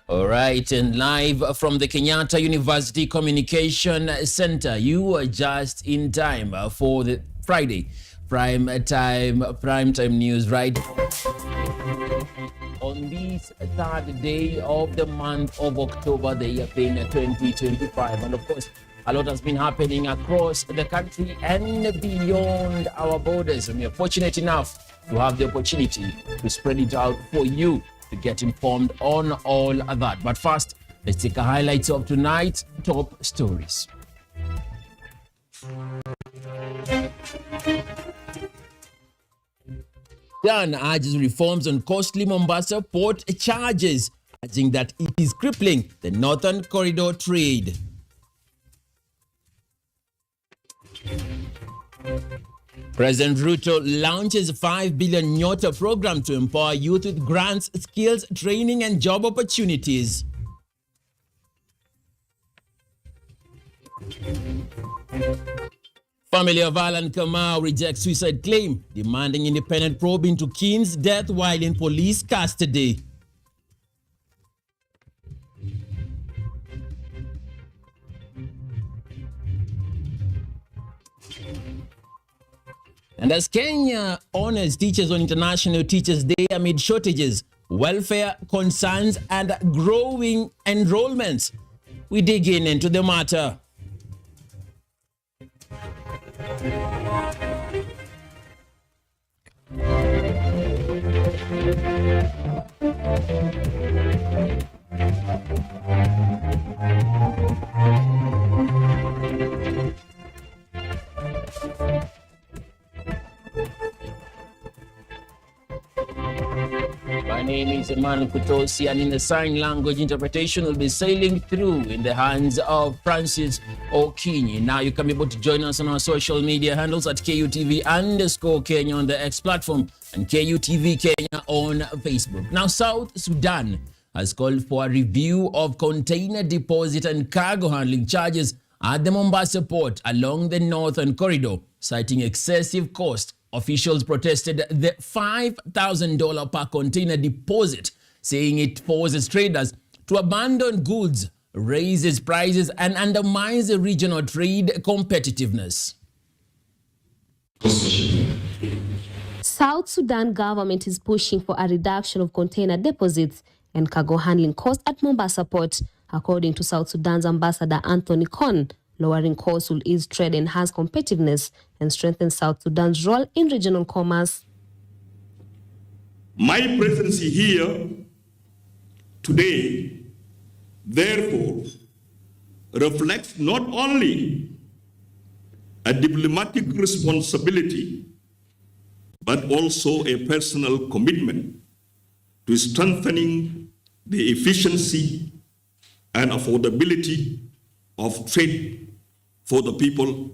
All right, and live from the Kenyatta University Communication Center, you are just in time for the Friday prime time news, right? On this third day of the month of October, the year being 2025, and of course, a lot has been happening across the country and beyond our borders, and we are fortunate enough to have the opportunity to spread it out for you to get informed on all of that. But first, let's take a highlights of tonight's top stories. Dan urges reforms on costly Mombasa port charges, urging that it is crippling the Northern Corridor trade. President Ruto launches 5 billion Nyota program to empower youth with grants, skills, training and job opportunities. Family of Alan Kamau rejects suicide claim, demanding independent probe into Keen's death while in police custody. And as Kenya honors Teachers on International Teachers' Day amid shortages, welfare concerns and growing enrollments, we dig into the matter. My name is Emmanuel Kutosi, and in the sign language interpretation will be sailing through in the hands of Francis Okinyi. Now you can be able to join us on our social media handles at KUTV_Kenya on the X platform and KUTV Kenya on Facebook. Now, South Sudan has called for a review of container deposit and cargo handling charges at the Mombasa port along the Northern Corridor, citing excessive cost. Officials protested the $5,000 per container deposit, saying it forces traders to abandon goods, raises prices, and undermines the regional trade competitiveness. South Sudan government is pushing for a reduction of container deposits and cargo handling costs at Mombasa port, according to South Sudan's ambassador Anthony Kon. Lowering costs will ease trade, enhance competitiveness, and strengthen South Sudan's role in regional commerce. My presence here today, therefore, reflects not only a diplomatic responsibility, but also a personal commitment to strengthening the efficiency and affordability of trade for the people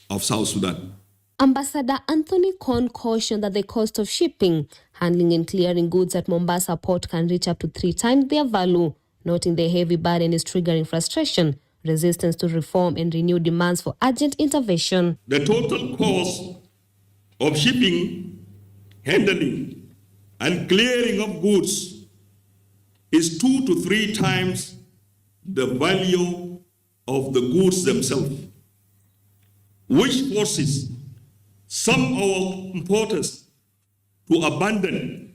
of South Sudan. Ambassador Anthony Kon cautioned that the cost of shipping, handling and clearing goods at Mombasa port can reach up to 3 times their value, noting the heavy burden is triggering frustration, resistance to reform and renewed demands for urgent intervention. The total cost of shipping, handling and clearing of goods is 2 to 3 times the value of the goods themselves, which forces some of our importers to abandon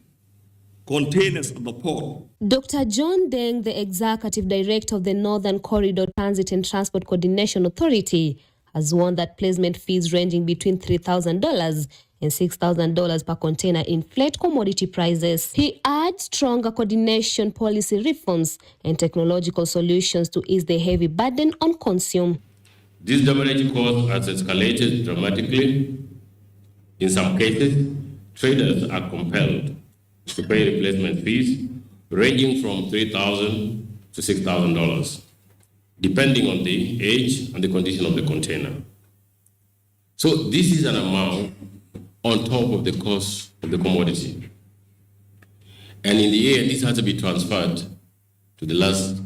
containers at the port. Dr. John Deng, the Executive Director of the Northern Corridor Transit and Transport Coordination Authority, has warned that placement fees ranging between $3,000 and $6,000 per container inflate commodity prices. He urged stronger coordination, policy reforms, and technological solutions to ease the heavy burden on consumers. This double-edged cost has escalated dramatically. In some cases, traders are compelled to pay replacement fees ranging from $3,000 to $6,000, depending on the age and the condition of the container. So this is an amount on top of the cost of the commodity. And in the end, this has to be transferred to the last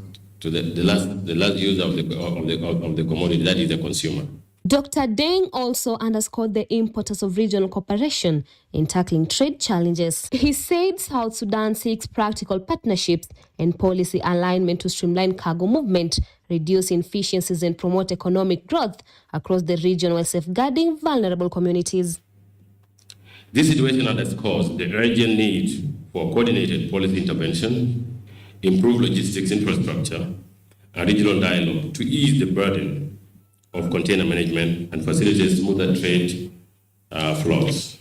user of the commodity, that is the consumer. Dr. Deng also underscored the importance of regional cooperation in tackling trade challenges. He said South Sudan seeks practical partnerships and policy alignment to streamline cargo movement, reduce inefficiencies, and promote economic growth across the region while safeguarding vulnerable communities. This situation underscores the urgent need for coordinated policy intervention, improved logistics infrastructure, and regional dialogue to ease the burden of container management and facilitate smoother trade flows.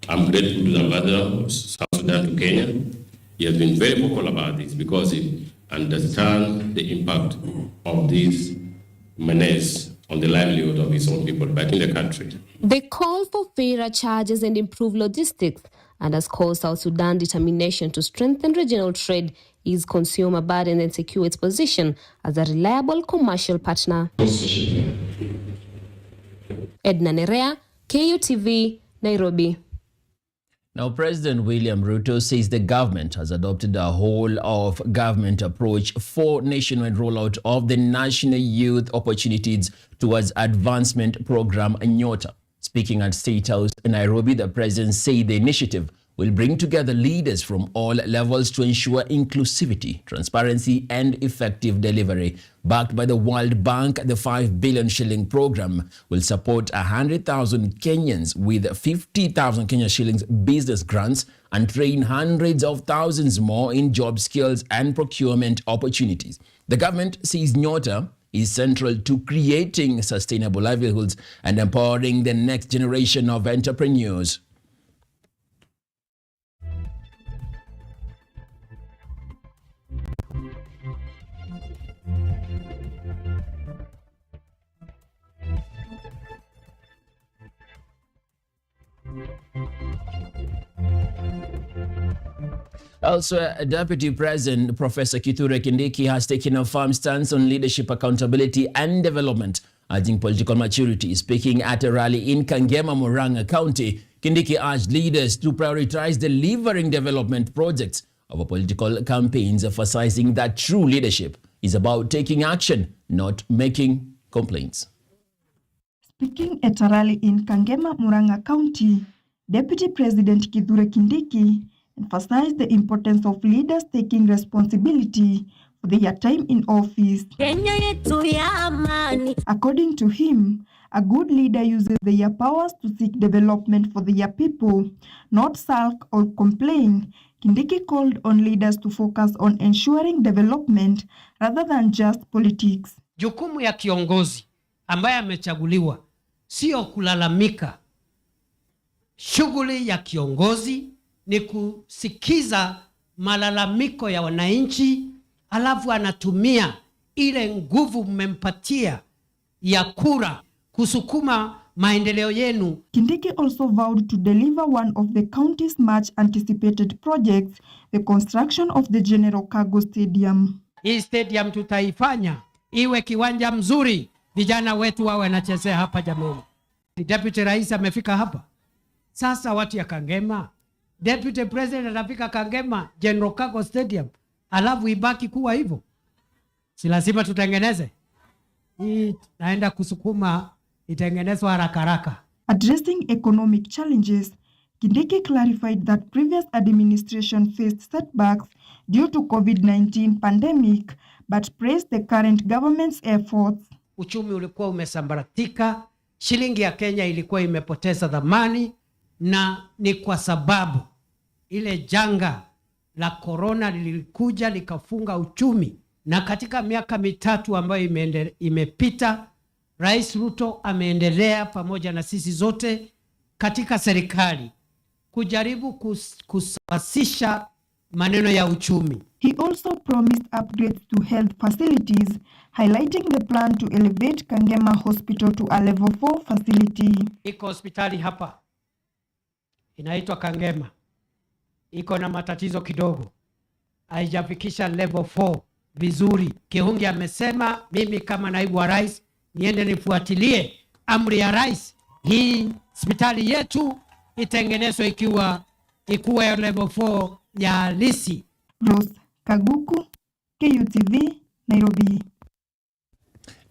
I'm grateful to the ambassador of South Sudan to Kenya. He has been very vocal about this because he understands the impact of this menace on the livelihood of his own people back in the country. The call for fairer charges and improved logistics underscores South Sudan's determination to strengthen regional trade, ease consumer burden, and secure its position as a reliable commercial partner. Edna Nerea, KUTV, Nairobi. Now, President William Ruto says the government has adopted a whole-of-government approach for nationwide rollout of the National Youth Opportunities Towards Advancement Program, NYOTA. Speaking at State House in Nairobi, the president said the initiative will bring together leaders from all levels to ensure inclusivity, transparency, and effective delivery. Backed by the World Bank, the 5 billion shilling program will support 100,000 Kenyans with 50,000 Kenya shillings business grants and train hundreds of thousands more in job skills and procurement opportunities. The government sees NYOTA is central to creating sustainable livelihoods and empowering the next generation of entrepreneurs. Elsewhere, Deputy President Professor Kithure has taken a firm stance on leadership accountability and development, urging political maturity. Speaking at a rally in Kangema, Murang'a County, Kindiki urged leaders to prioritize delivering development projects over political campaigns, emphasizing that true leadership is about taking action, not making complaints. Speaking at a rally in Kangema, Murang'a County, Deputy President Kithure emphasized the importance of leaders taking responsibility for their time in office. According to him, a good leader uses their powers to seek development for their people, not sulk or complain. Kindiki called on leaders to focus on ensuring development rather than just politics. Jukumu ya kiongozi ambaye amechaguliwa sio kulalamika. Shughuli ya kiongozi ni kusikiza malalamiko ya wananchi, alafu anatumia ile nguvu mmempatia ya kura kusukuma maendeleo yenu. Kindiki also vowed to deliver one of the county's much anticipated projects, the construction of the General Cargo Stadium. Hii stadium tutaifanya iwe kiwanja mzuri, vijana wetu wawe wanachezea hapa jamani. Deputy Rais amefika hapa. Sasa watu ya Kangema, Deputy President anafika Kangema General Cargo Stadium, alafu ibaki kuwa hivyo. Si lazima tutengeneze. Hii naenda kusukuma itengenezwe haraka. Addressing economic challenges, Kindiki clarified that previous administration faced setbacks due to COVID-19 pandemic, but praised the current government's efforts. Uchumi ulikuwa umesambaratika, shilingi ya Kenya ilikuwa imepoteza thamani, na ni kwa sababu ile janga la corona lilikuja likafunga uchumi. Na katika miaka mitatu ambayo imepita, Rais Ruto ameendelea pamoja na sisi zote katika serikali kujaribu kusawasisha maneno ya uchumi. He also promised upgrades to health facilities, highlighting the plan to elevate Kangema Hospital to a level 4 facility. Iko hospitali hapa inaitwa Kangema, iko na matatizo kidogo, haijafikisha level 4 vizuri. Kihungi amesema mimi kama naibu wa rais niende nifuatilie amri ya rais, hii hospitali yetu itengenezwe ikuwa ya level 4 ya halisi. Rose Kaguku, KUTV, Nairobi.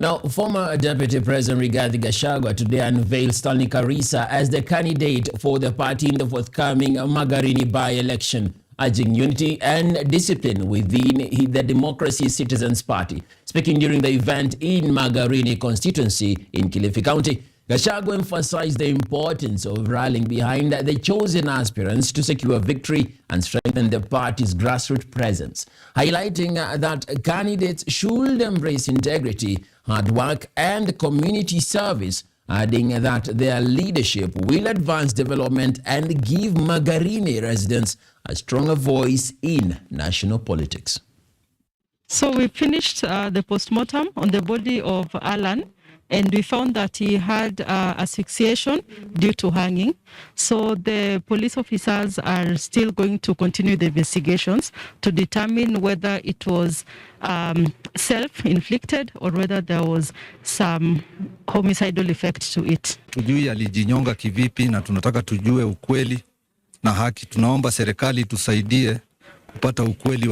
Now, former Deputy President Rigathi Gachagua today unveiled Stanley Karisa as the candidate for the party in the forthcoming Magarini by-election, urging unity and discipline within the Democracy Citizens Party. Speaking during the event in Magarini constituency in Kilifi County, Gachagua emphasized the importance of rallying behind the chosen aspirants to secure victory and strengthen the party's grassroots presence, highlighting that candidates should embrace integrity, hard work, and community service, adding that their leadership will advance development and give Magarini residents a stronger voice in national politics. So we finished the postmortem on the body of Alan, and we found that he had asphyxiation due to hanging. So the police officers are still going to continue the investigations to determine whether it was self-inflicted or whether there was some homicidal effect to it. Tujui alijinyonga kivipi na tunataka tujue ukweli na haki. Tunaomba serikali tusaidie kupata ukweli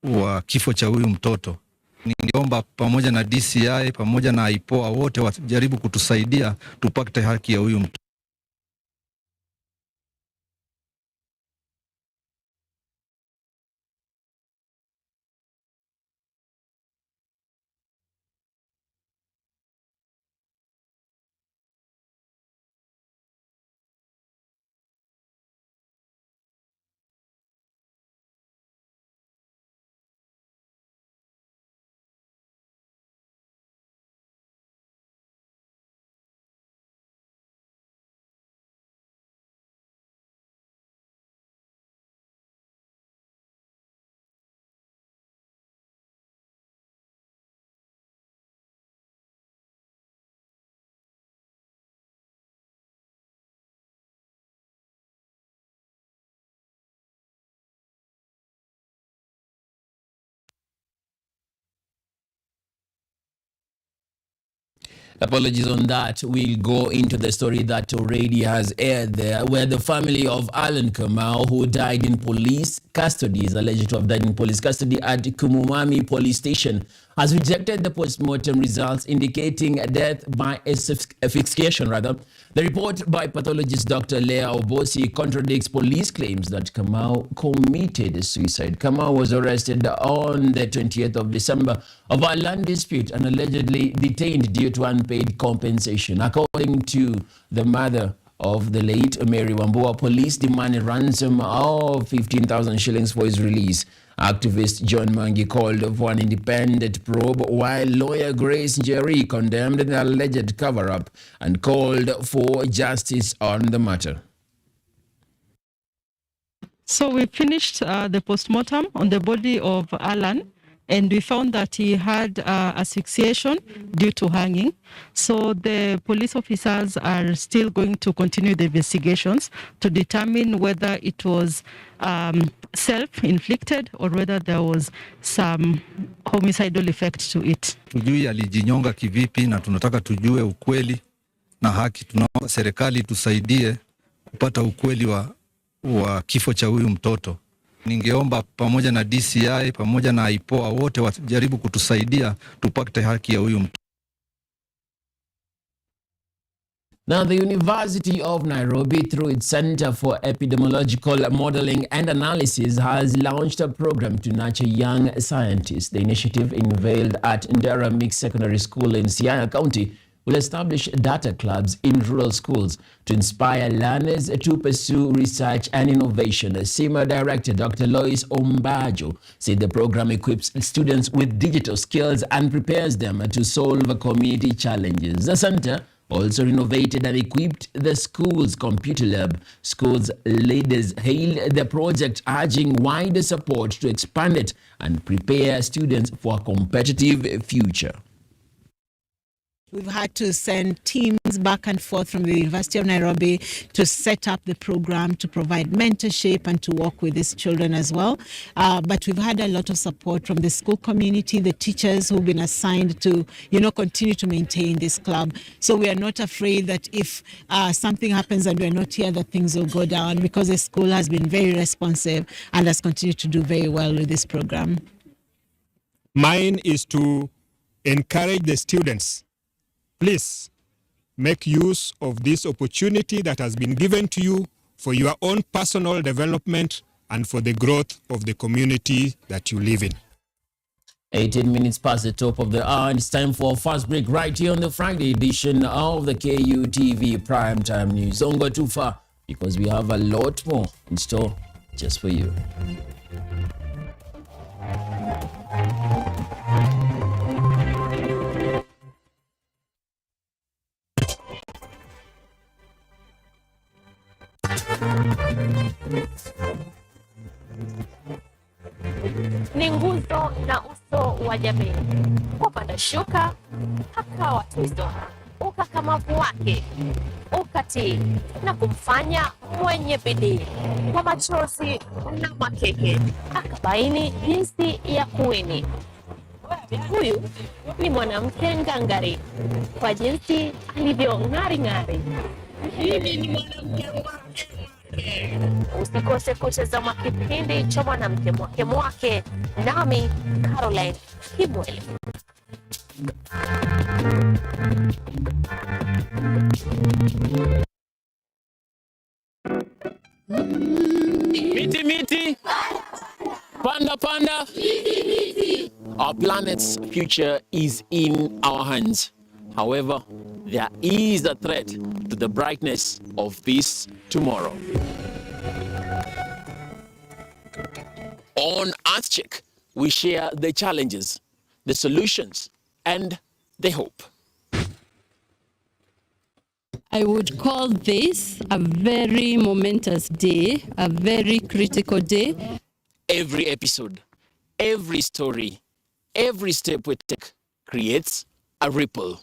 wa kifo cha huyu mtoto. Ningeomba pamoja na DCI pamoja na IPOA wote wajaribu kutusaidia tupate haki ya huyu mtoto. Apologies on that. We'll go into the story that already has aired there, where the family of Alan Kamau, who died in police custody, is alleged to have died in police custody at Kumumami police station, has rejected the post-mortem results indicating death by asphyxiation. The report by pathologist Dr. Leah Obosi contradicts police claims that Kamau committed suicide. Kamau was arrested on the 20th of December of a land dispute and allegedly detained due to unpaid compensation. According to the mother of the late Mary Wambua, police demanded ransom of 15,000 shillings for his release. Activist John Mangi called for an independent probe, while lawyer Grace Jerry condemned the alleged cover-up and called for justice on the matter. So we finished the postmortem on the body of Alan, and we found that he had asphyxiation due to hanging. So the police officers are still going to continue the investigations to determine whether it was self-inflicted or whether there was some homicidal effect to it. Tujui alijinyonga kivipi na tunataka tujue ukweli na haki. Tunaomba serikali tusaidie kupata ukweli wa kifo cha huyu mtoto. Ningeomba pamoja na DCI pamoja na IPOA wote wajaribu kutusaidia tupate haki ya huyu mtoto. Now, the University of Nairobi, through its Center for Epidemiological Modeling and Analysis, has launched a program to nurture young scientists. The initiative, unveiled at Ndera Mixed Secondary School in Siaya County, will establish data clubs in rural schools to inspire learners to pursue research and innovation. SEMA Director Dr. Lois Ombajo said the program equips students with digital skills and prepares them to solve community challenges. The center also renovated and equipped the school's computer lab. Schools leaders hailed the project, urging wider support to expand it and prepare students for a competitive future. We've had to send teams back and forth from the University of Nairobi to set up the program, to provide mentorship and to work with these children as well. But we've had a lot of support from the school community, the teachers who've been assigned to, continue to maintain this club. So we are not afraid that if something happens and we're not here, that things will go down, because the school has been very responsive and has continued to do very well with this program. Mine is to encourage the students. Please make use of this opportunity that has been given to you for your own personal development and for the growth of the community that you live in. 18 minutes past the top of the hour. It's time for a fast break right here on the Friday edition of the KUTV Primetime News. Don't go too far, because we have a lot more in store just for you. Ni nguzo na uso wa jamii. Kupanda shuka hakawa tuzo, ukakamavu wake ukatii na kumfanya mwenye bidii kwa machozi na makeke, akabaini jinsi ya kuwini. Huyu ni mwanamke ngangari kwa jinsi alivyo ng'ari. Mimi ni mwanamke mwake. Usikose kutazama kipindi cha mwanamke mwake, nami Caroline Kibwele. Miti, panda. Miti. Our planet's future is in our hands. However, there is a threat to the brightness of this tomorrow. On Earth Check, we share the challenges, the solutions, and the hope. I would call this a very momentous day, a very critical day. Every episode, every story, every step we take creates a ripple.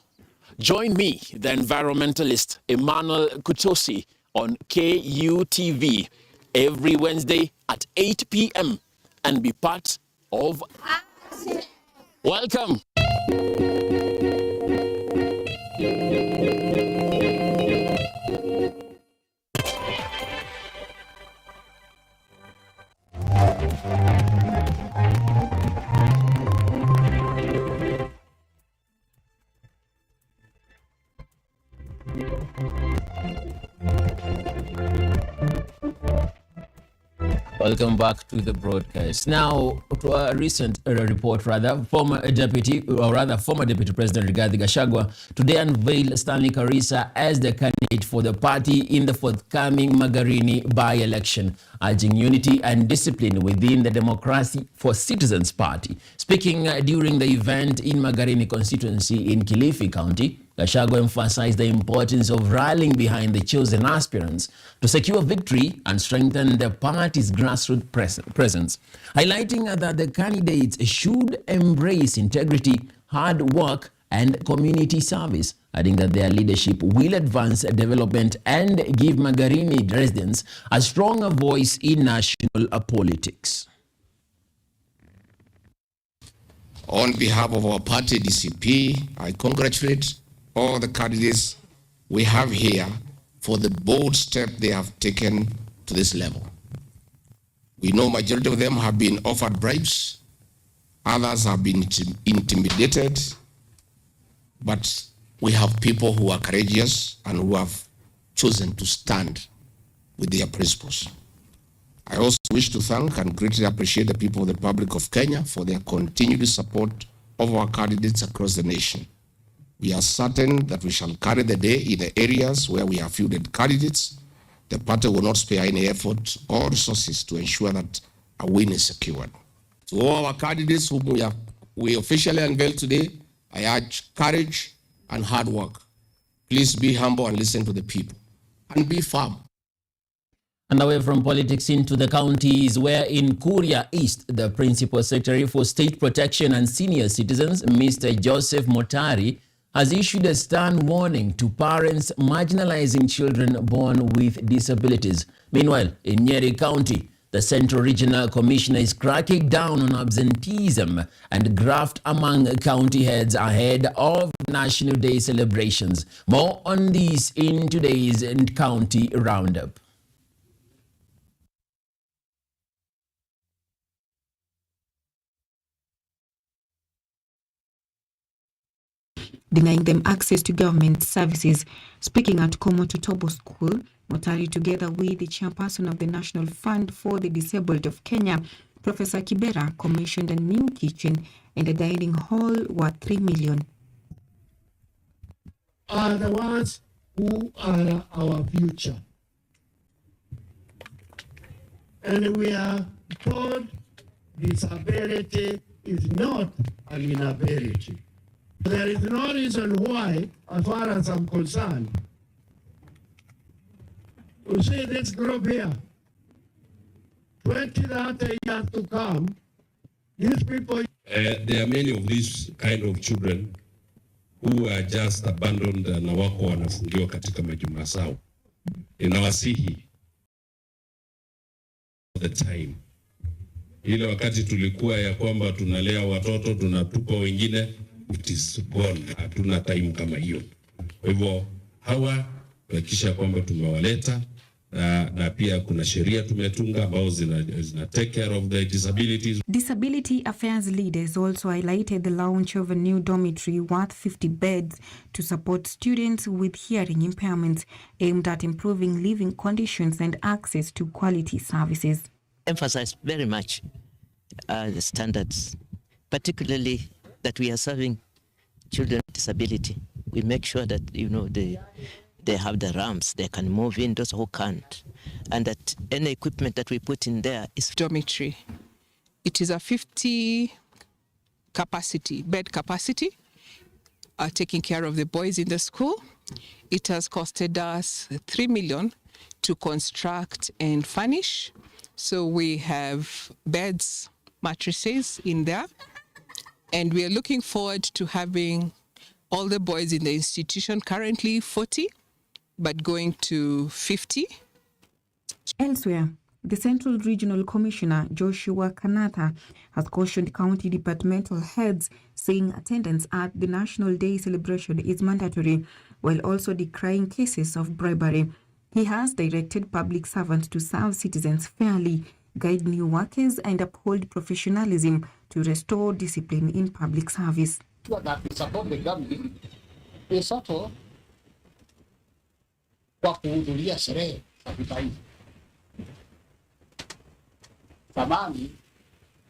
Join me, the environmentalist Emmanuel Kutosi, on KUTV every Wednesday at 8 p.m. and be part of Welcome. Welcome back to the broadcast. Now, to a recent report, former Deputy President Rigathi Gachagua today unveiled Stanley Karisa as the candidate for the party in the forthcoming Magarini by-election, urging unity and discipline within the Democracy for Citizens Party. Speaking during the event in Magarini constituency in Kilifi County, Gachagua emphasized the importance of rallying behind the chosen aspirants to secure victory and strengthen the party's grassroots presence, highlighting that the candidates should embrace integrity, hard work, and community service, adding that their leadership will advance development and give Magarini residents a stronger voice in national politics. On behalf of our party, DCP, I congratulate all the candidates we have here for the bold step they have taken to this level. We know majority of them have been offered bribes, others have been intimidated, but we have people who are courageous and who have chosen to stand with their principles. I also wish to thank and greatly appreciate the people of the Republic of Kenya for their continued support of our candidates across the nation. We are certain that we shall carry the day in the areas where we have fielded candidates. The party will not spare any effort or resources to ensure that a win is secured. To all our candidates whom we officially unveiled today, I urge courage and hard work. Please be humble and listen to the people and be firm. And away from politics into the counties, where in Kuria East, the Principal Secretary for State Protection and Senior Citizens, Mr. Joseph Motari, has issued a stern warning to parents marginalizing children born with disabilities. Meanwhile, in Nyeri County, the Central Regional Commissioner is cracking down on absenteeism and graft among county heads ahead of National Day celebrations. More on this in today's County Roundup. Denying them access to government services. Speaking at Komototobo School, Motari, together with the chairperson of the National Fund for the Disabled of Kenya, Professor Kibera, commissioned a new kitchen and a dining hall worth 3 million. Are the ones who are our future. And we are told disability is not an inability. There is no reason why, as far as I'm concerned, you see this group here, 20, 30 years to come, these people... there are many of these kind of children who are just abandoned na wako wanafungiwa katika majumba zao. Inawasihi the time. Ile wakati tulikuwa ya kwamba tunalea watoto tunatupa wengine, it is gone. Hatuna time kama hiyo. Kwa hivyo hawa tuhakikisha kwamba tumewaleta na pia kuna sheria tumetunga ambao zina take care of the disabilities. Disability Affairs leaders also highlighted the launch of a new dormitory worth 50 beds to support students with hearing impairments, aimed at improving living conditions and access to quality services. Emphasize very much the standards, particularly that we are serving children with disability. We make sure that, you know, they have the ramps, they can move in, those who can't. And that any equipment that we put in there is dormitory. It is a 50 bed capacity, taking care of the boys in the school. It has costed us 3 million to construct and furnish. So we have beds, mattresses in there. And we are looking forward to having all the boys in the institution, currently 40, but going to 50. Elsewhere, the Central Regional Commissioner, Joshua Kanatha, has cautioned county departmental heads, saying attendance at the National Day celebration is mandatory, while also decrying cases of bribery. He has directed public servants to serve citizens fairly, guide new workers, and uphold professionalism to restore discipline in public service. That we support the government is also kwa kuhudhuria sherehe za kitaifa. Zamani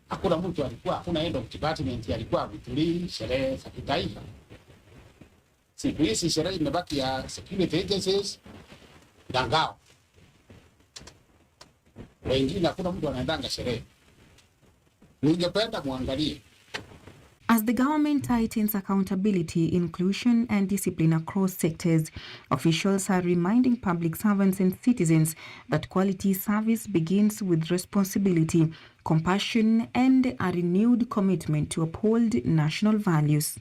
hakuna mtu alikuwa, hakuna head of department alikuwa kuhudhuria sherehe za kitaifa. Siku hizi sherehe imebaki ya security agencies na ngao. Wengine hakuna mtu anaendanga sherehe. Ningependa muangalie. As the government tightens accountability, inclusion, and discipline across sectors, officials are reminding public servants and citizens that quality service begins with responsibility, compassion, and a renewed commitment to uphold national values.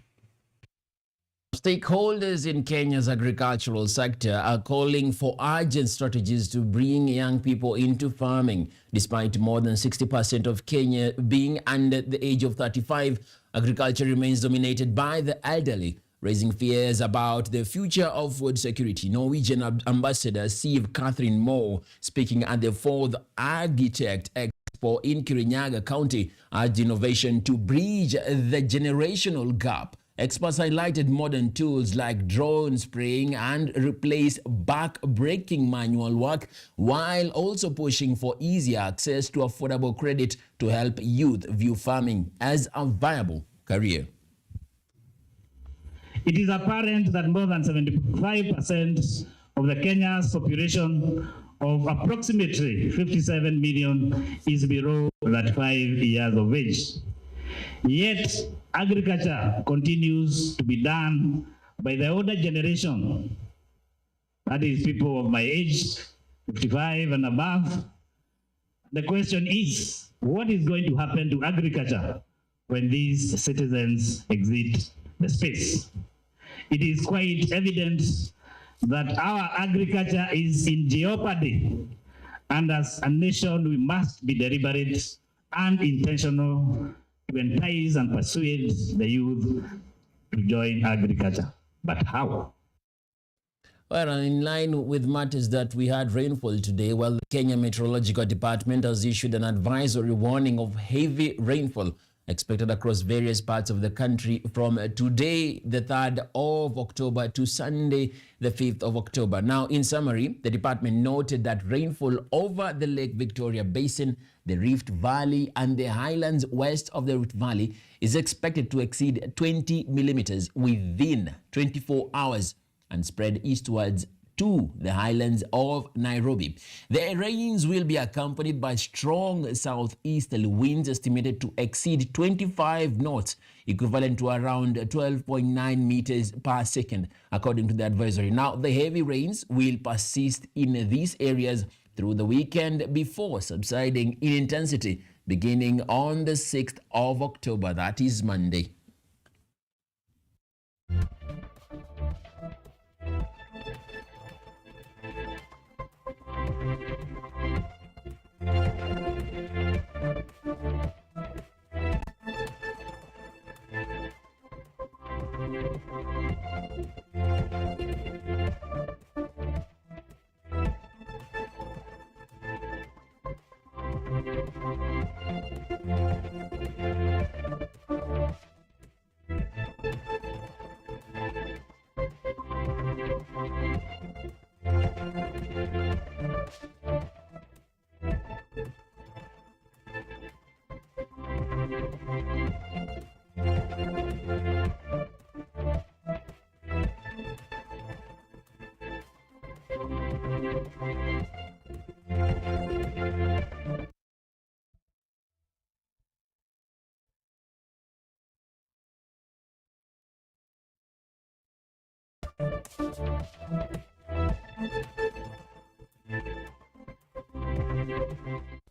Stakeholders in Kenya's agricultural sector are calling for urgent strategies to bring young people into farming. Despite more than 60% of Kenya being under the age of 35, agriculture remains dominated by the elderly, raising fears about the future of food security. Norwegian Ambassador Siv Catherine Moore, speaking at the 4th Agritech Expo in Kirinyaga County, urged innovation to bridge the generational gap. Experts highlighted modern tools like drone spraying and replace back-breaking manual work, while also pushing for easier access to affordable credit to help youth view farming as a viable career. It is apparent that more than 75% of the Kenya's population of approximately 57 million is below 35 years of age. Yet, agriculture continues to be done by the older generation, That is people of my age, 55 and above. The question is, what is going to happen to agriculture when these citizens exit the space? It is quite evident that our agriculture is in jeopardy, and as a nation we must be deliberate and intentional to entice and persuade the youth to join agriculture. But how? Well, in line with matters that we had rainfall today, well, the Kenya Meteorological Department has issued an advisory warning of heavy rainfall expected across various parts of the country from today, the 3rd of October, to Sunday, the 5th of October. Now, in summary, the department noted that rainfall over the Lake Victoria Basin, the Rift Valley, and the highlands west of the Rift Valley is expected to exceed 20 millimeters within 24 hours and spread eastwards to the highlands of Nairobi. The rains will be accompanied by strong southeasterly winds estimated to exceed 25 knots, equivalent to around 12.9 meters per second, according to the advisory. Now, the heavy rains will persist in these areas through the weekend before subsiding in intensity beginning on the 6th of October, that is Monday.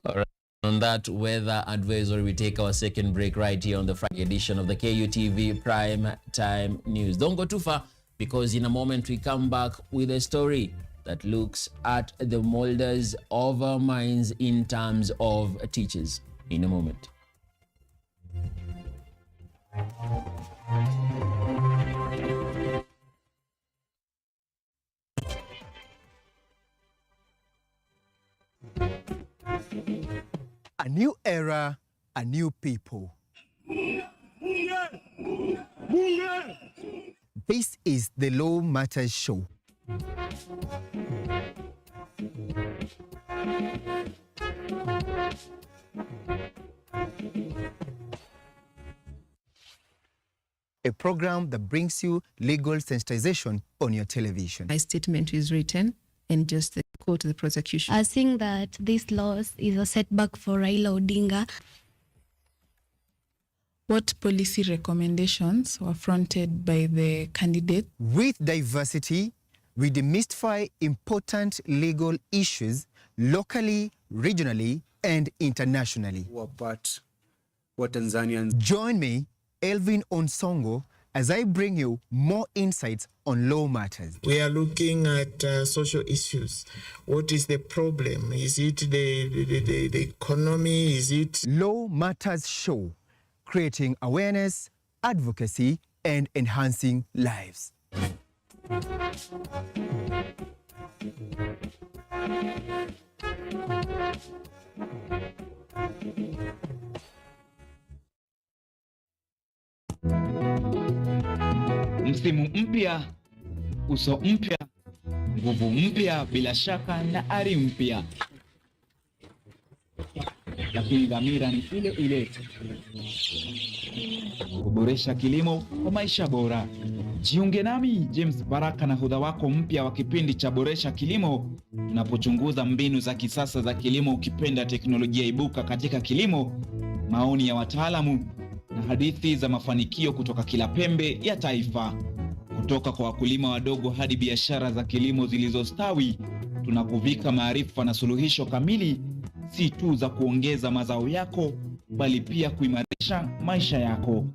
All right. On that weather advisory, we take our second break right here on the Friday edition of the KUTV Prime Time News. Don't go too far, because in a moment we come back with a story that looks at the molders of our minds in terms of teachers. In a moment. A new era, a new people. This is the Law Matters Show. A program that brings you legal sensitization on your television. My statement is written and just go to the prosecution. I think that this loss is a setback for Raila Odinga. What policy recommendations were fronted by the candidate? With diversity, we demystify important legal issues locally, regionally, and internationally. What Tanzanians. Join me, Elvin Onsongo, as I bring you more insights on law matters. We are looking at social issues. What is the problem? Is it the economy? Is it... Law Matters Show, creating awareness, advocacy, and enhancing lives. Msimu mpya, uso mpya, nguvu mpya, bila shaka na ari mpya, lakini dhamira ni ile ile: kuboresha kilimo kwa maisha bora. Jiunge nami James Baraka na hudha wako mpya wa kipindi cha Boresha Kilimo, tunapochunguza mbinu za kisasa za kilimo, ukipenda teknolojia ibuka katika kilimo, maoni ya wataalamu na hadithi za mafanikio kutoka kila pembe ya taifa. Kutoka kwa wakulima wadogo hadi biashara za kilimo zilizostawi, tunakuvika maarifa na suluhisho kamili, si tu za kuongeza mazao yako, bali pia kuimarisha maisha yako.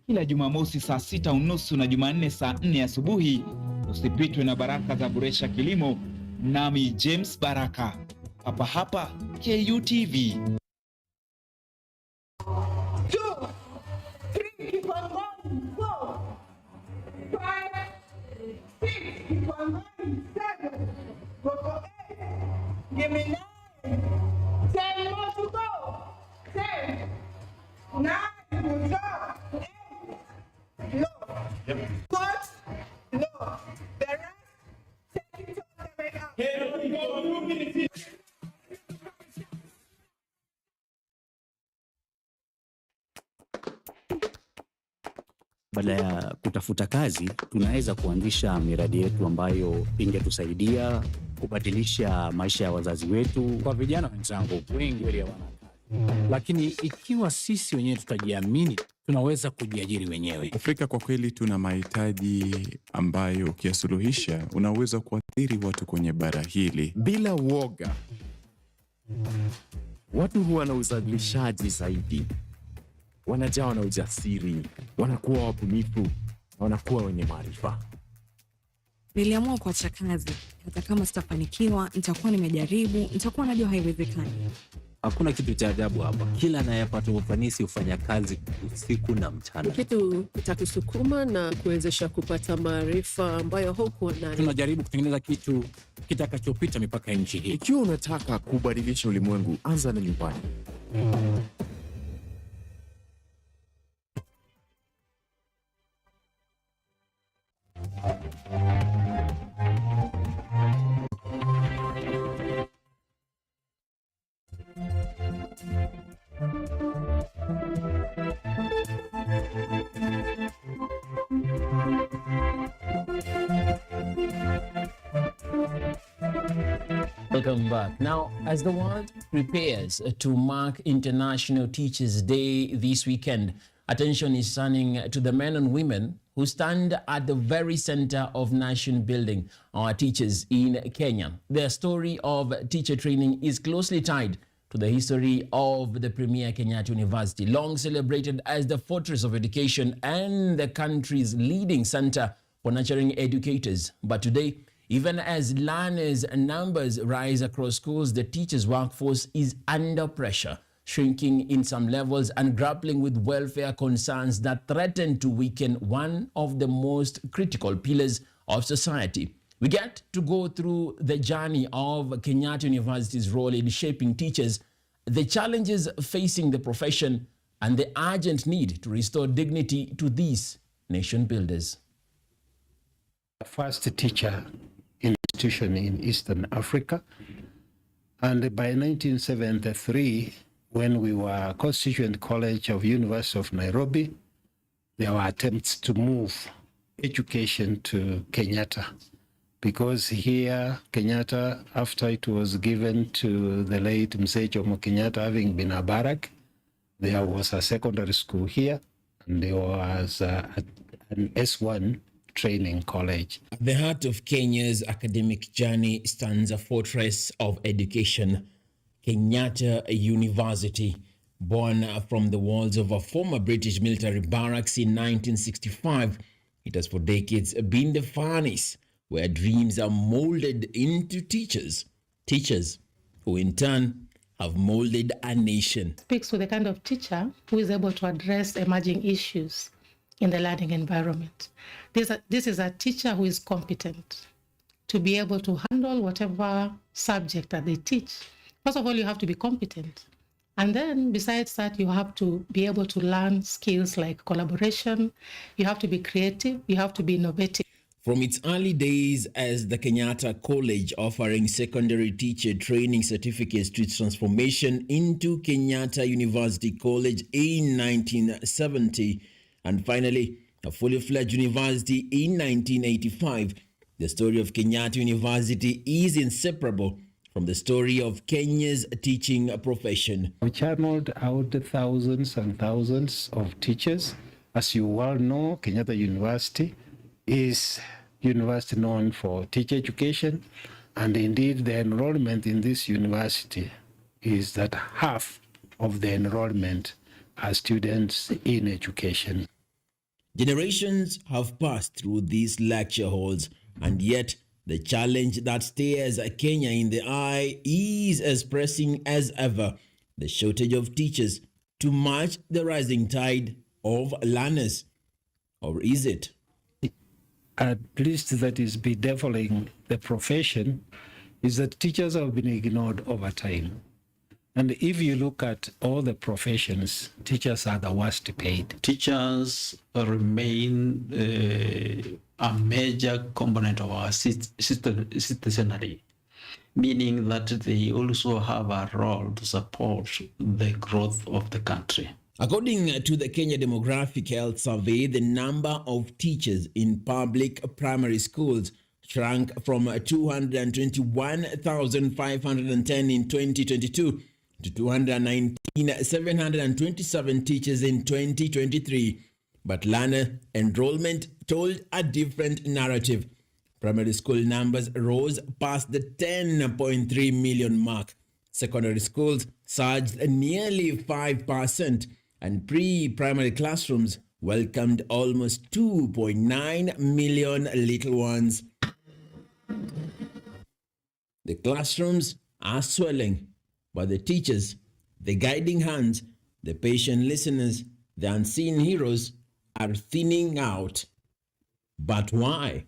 Kila Jumamosi saa 6:30 na Jumanne saa 4 asubuhi, usipitwe na baraka za Boresha Kilimo, nami James Baraka, hapa hapa KUTV. Give me 9. 10 more to go. 10. 9. Good job. 8. No. What? No. The rest, take it all the way out. Here we go. 2 minutes. Badala ya kutafuta kazi, tunaweza kuanzisha miradi yetu ambayo ingetusaidia kubadilisha maisha ya wazazi wetu. Kwa vijana wenzangu, wengi hawana kazi, lakini ikiwa sisi wenyewe tutajiamini, tunaweza kujiajiri wenyewe. Afrika kwa kweli tuna mahitaji ambayo ukiyasuluhisha unaweza kuathiri watu kwenye bara hili bila uoga. Watu huwa na uzalishaji zaidi, wanajawa na ujasiri, wanakuwa wabunifu, wanakuwa wenye maarifa. Niliamua kuacha kazi. Hata kama sitafanikiwa, nitakuwa nimejaribu, nitakuwa najua haiwezekani. Hakuna kitu cha ajabu hapa. Kila anayepata ufanisi hufanya kazi usiku na mchana. Kitu kitakusukuma na kuwezesha kupata maarifa ambayo hukuwa nayo. Tunajaribu kutengeneza kitu kitakachopita mipaka ya nchi hii. Ikiwa unataka kubadilisha ulimwengu, anza na nyumbani. Welcome back. Now, as the world prepares to mark International Teachers' Day this weekend, attention is turning to the men and women who stand at the very center of nation building, our teachers in Kenya. Their story of teacher training is closely tied to the history of the premier Kenyatta University, long celebrated as the fortress of education and the country's leading center for nurturing educators. But today, even as learners' numbers rise across schools, the teachers' workforce is under pressure, shrinking in some levels and grappling with welfare concerns that threaten to weaken one of the most critical pillars of society. We get to go through the journey of Kenyatta University's role in shaping teachers, the challenges facing the profession, and the urgent need to restore dignity to these nation builders. The first teacher institution in Eastern Africa, and by 1973, when we were Constituent College of University of Nairobi, there were attempts to move education to Kenyatta, because here Kenyatta, after it was given to the late Mzee Jomo Kenyatta having been a barrack, there was a secondary school here, and there was an S1 training college. At the heart of Kenya's academic journey stands a fortress of education, Kenyatta University. Born from the walls of a former British military barracks in 1965, it has for decades been the furnace where dreams are molded into teachers who in turn have molded a nation. Speaks to the kind of teacher who is able to address emerging issues in the learning environment. This is a teacher who is competent to be able to handle whatever subject that they teach. First of all, you have to be competent. And then besides that, you have to be able to learn skills like collaboration. You have to be creative. You have to be innovative. From its early days as the Kenyatta College offering secondary teacher training certificates to its transformation into Kenyatta University College in 1970, and finally a fully fledged university in 1985, the story of Kenyatta University is inseparable from the story of Kenya's teaching profession. We channeled out thousands and thousands of teachers As you well know, Kenyatta University is university known for teacher education, and indeed the enrollment in this university is that half of the enrollment are students in education. Generations have passed through these lecture halls, and yet the challenge that stares Kenya in the eye is as pressing as ever: the shortage of teachers to match the rising tide of learners. Or is it? At least that is bedeviling the profession, is that teachers have been ignored over time. And if you look at all the professions, teachers are the worst paid. Teachers remain a major component of our citizenry, meaning that they also have a role to support the growth of the country. According to the Kenya Demographic Health Survey, the number of teachers in public primary schools shrank from 221,510 in 2022 to 219,727 teachers in 2023. But learner enrollment told a different narrative. Primary school numbers rose past the 10.3 million mark. Secondary schools surged nearly 5%, and pre-primary classrooms welcomed almost 2.9 million little ones. The classrooms are swelling, but the teachers, the guiding hands, the patient listeners, the unseen heroes are thinning out. But why?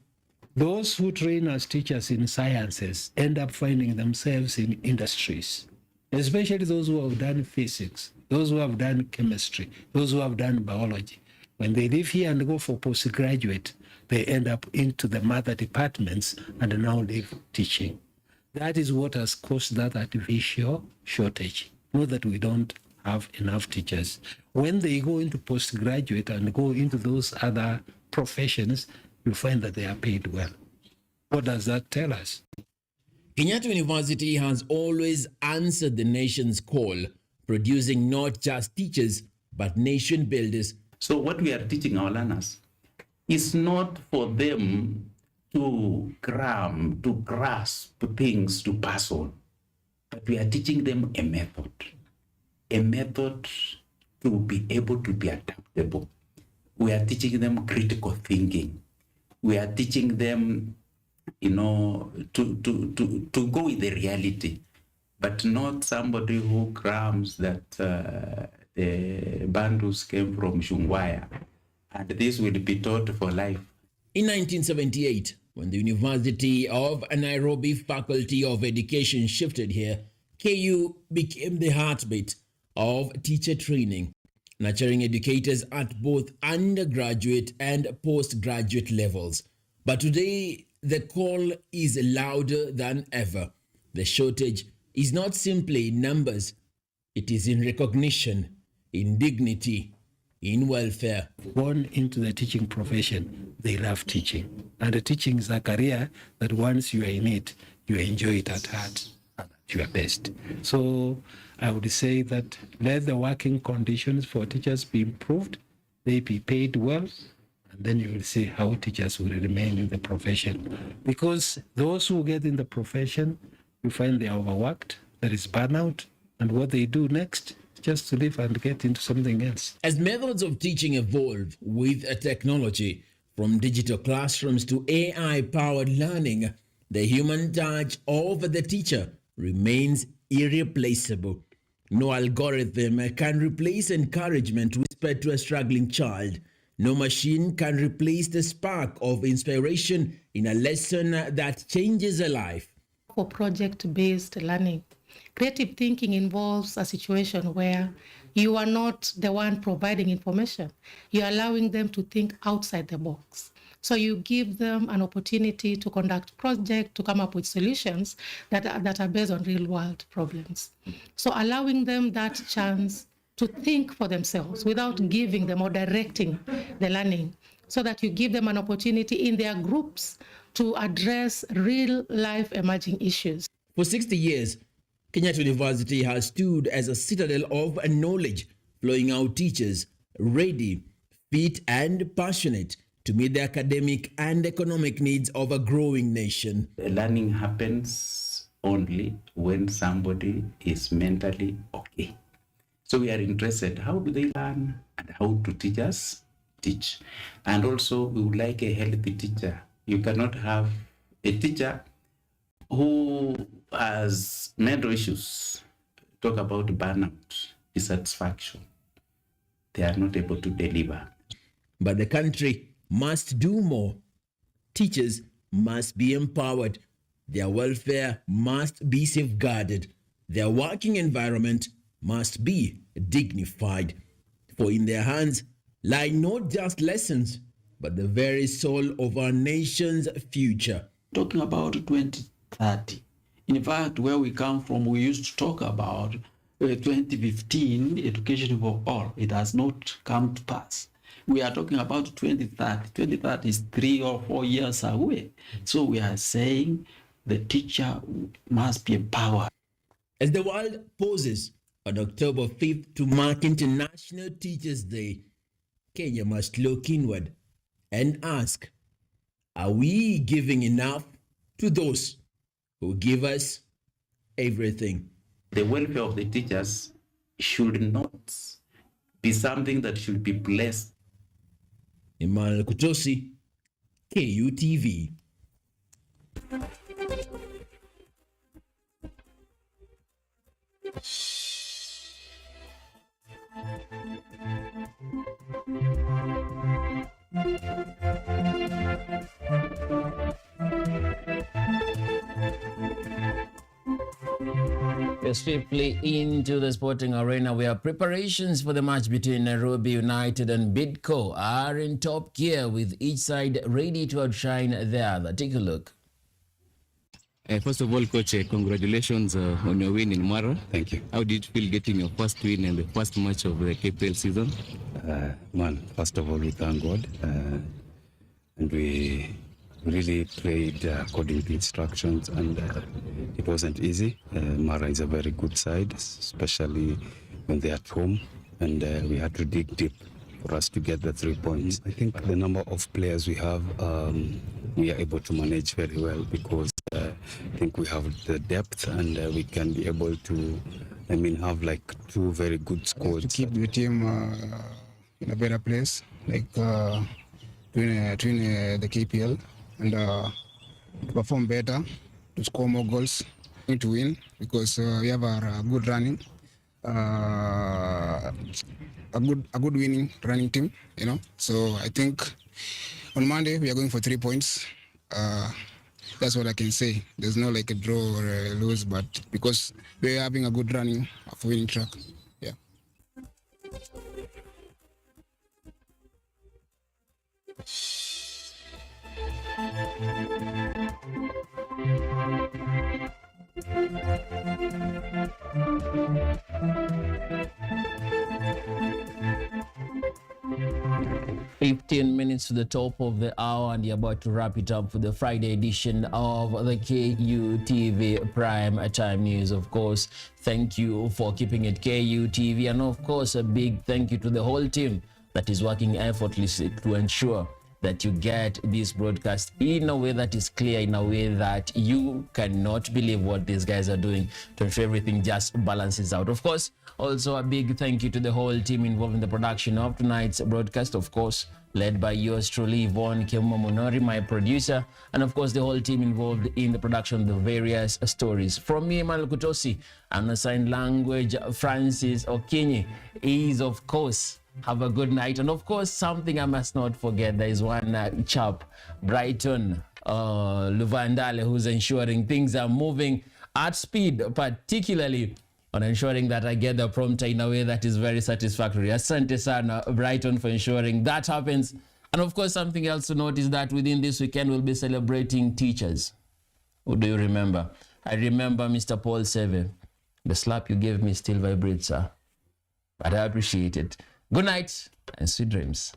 Those who train as teachers in sciences end up finding themselves in industries, especially those who have done physics, those who have done chemistry, those who have done biology. When they leave here and go for postgraduate, they end up into the mother departments and now live teaching. That is what has caused that artificial shortage. Not that we don't have enough teachers. When they go into postgraduate and go into those other professions, you find that they are paid well. What does that tell us? Kenyatta University has always answered the nation's call, producing not just teachers, but nation builders. So what we are teaching our learners is not for them to cram, to grasp things, to pass on, but we are teaching them a method to be able to be adaptable. We are teaching them critical thinking. We are teaching them, to go with the reality, but not somebody who crams that the bandus came from Shungwaya, and this will be taught for life. In 1978, when the University of Nairobi Faculty of Education shifted here, KU became the heartbeat of teacher training, nurturing educators at both undergraduate and postgraduate levels. But today, the call is louder than ever. The shortage is not simply in numbers, it is in recognition, in dignity, in welfare. Born into the teaching profession, they love teaching. And the teaching is a career that once you are in it, you enjoy it at heart and at your best. So I would say that let the working conditions for teachers be improved, they be paid well, and then you will see how teachers will remain in the profession. Because those who get in the profession, you find they are overworked, there is burnout, and what they do next just to live and get into something else. As methods of teaching evolve with technology, from digital classrooms to AI-powered learning, the human touch of the teacher remains irreplaceable. No algorithm can replace encouragement whispered to a struggling child. No machine can replace the spark of inspiration in a lesson that changes a life. For project-based learning, creative thinking involves a situation where you are not the one providing information. You're allowing them to think outside the box. So you give them an opportunity to conduct projects, to come up with solutions that are based on real-world problems. So allowing them that chance to think for themselves without giving them or directing the learning, so that you give them an opportunity in their groups to address real-life emerging issues. For 60 years, Kenyatta University has stood as a citadel of knowledge, flowing out teachers ready, fit and passionate to meet the academic and economic needs of a growing nation. Learning happens only when somebody is mentally okay. So we are interested, how do they learn and how do teachers teach? And also we would like a healthy teacher. You cannot have a teacher who has mental issues, talk about burnout, dissatisfaction. They are not able to deliver. But the country must do more. Teachers must be empowered. Their welfare must be safeguarded. Their working environment must be dignified. For in their hands lie not just lessons, but the very soul of our nation's future. Talking about 2030. In fact, where we come from, we used to talk about 2015 education for all. It has not come to pass. We are talking about 2030. 2030 is 3 or 4 years away. So we are saying the teacher must be empowered. As the world pauses on October 5th to mark International Teachers' Day, Kenya must look inward and ask, are we giving enough to those who give us everything? The welfare of the teachers should not be something that should be blessed. Emmanuel Kutosi, KUTV. We're swiftly into the sporting arena where preparations for the match between Nairobi United and Bidco are in top gear, with each side ready to outshine the other. Take a look. First of all, Coach, congratulations on your win in Mara. Thank you. How did you feel getting your first win and the first match of the KPL season? First of all, we thank God. And we really played according to instructions, and it wasn't easy. Mara is a very good side, especially when they're at home, and we had to dig deep for us to get the 3 points. I think the number of players we have, we are able to manage very well, because I think we have the depth, and we can be able to, have like 2 very good squads. To keep the team in a better place, like during the KPL, and to perform better, to score more goals, and to win, because we have a good running, a good winning running team, So I think on Monday we are going for 3 points. That's what I can say. There's no like a draw or a lose, but because we're having a good running of winning track. Yeah. 15 minutes to the top of the hour, and you're about to wrap it up for the Friday edition of the KUTV Prime Time News. Of course, thank you for keeping it KUTV, and of course, a big thank you to the whole team that is working effortlessly to ensure that you get this broadcast in a way that is clear, in a way that you cannot believe what these guys are doing, to ensure everything just balances out. Of course, also a big thank you to the whole team involved in the production of tonight's broadcast, of course, led by yours truly, Yvonne Kemuma Monori, my producer, and of course the whole team involved in the production of the various stories. From me, Emmanuel Kutosi, and the sign language, Francis Okinyi, is of course, have a good night. And of course, something I must not forget, there is one chap, Brighton Luvandale, who's ensuring things are moving at speed, particularly on ensuring that I get the prompter in a way that is very satisfactory. Asante sana, Brighton, for ensuring that happens. And of course, something else to note is that within this weekend, we'll be celebrating teachers. Who do you remember? I remember Mr. Paul Seve. The slap you gave me still vibrates, sir. But I appreciate it. Good night and sweet dreams.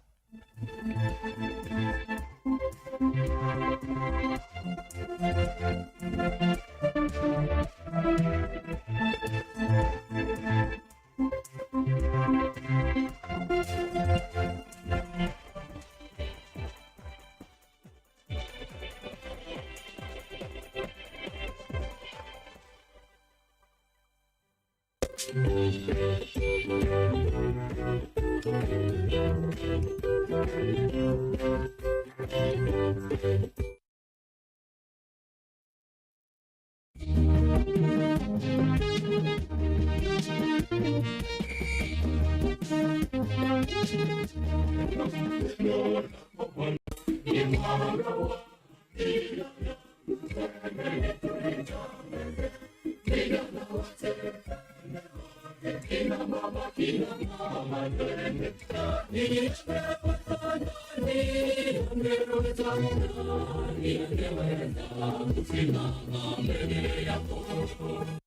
Mama,